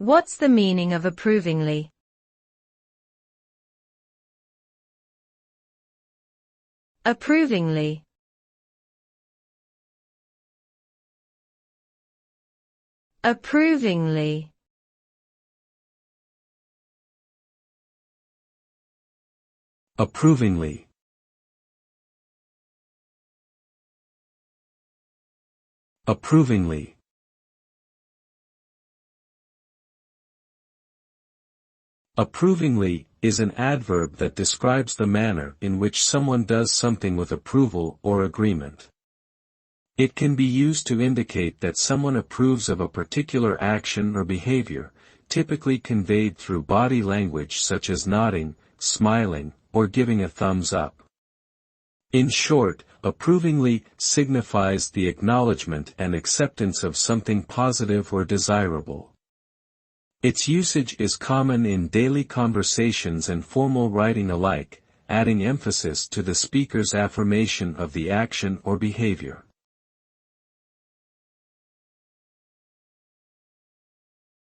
What's the meaning of approvingly? Approvingly. Approvingly. Approvingly. Approvingly. Approvingly is an adverb that describes the manner in which someone does something with approval or agreement. It can be used to indicate that someone approves of a particular action or behavior, typically conveyed through body language such as nodding, smiling, or giving a thumbs up. In short, approvingly signifies the acknowledgement and acceptance of something positive or desirable. Its usage is common in daily conversations and formal writing alike, adding emphasis to the speaker's affirmation of the action or behavior.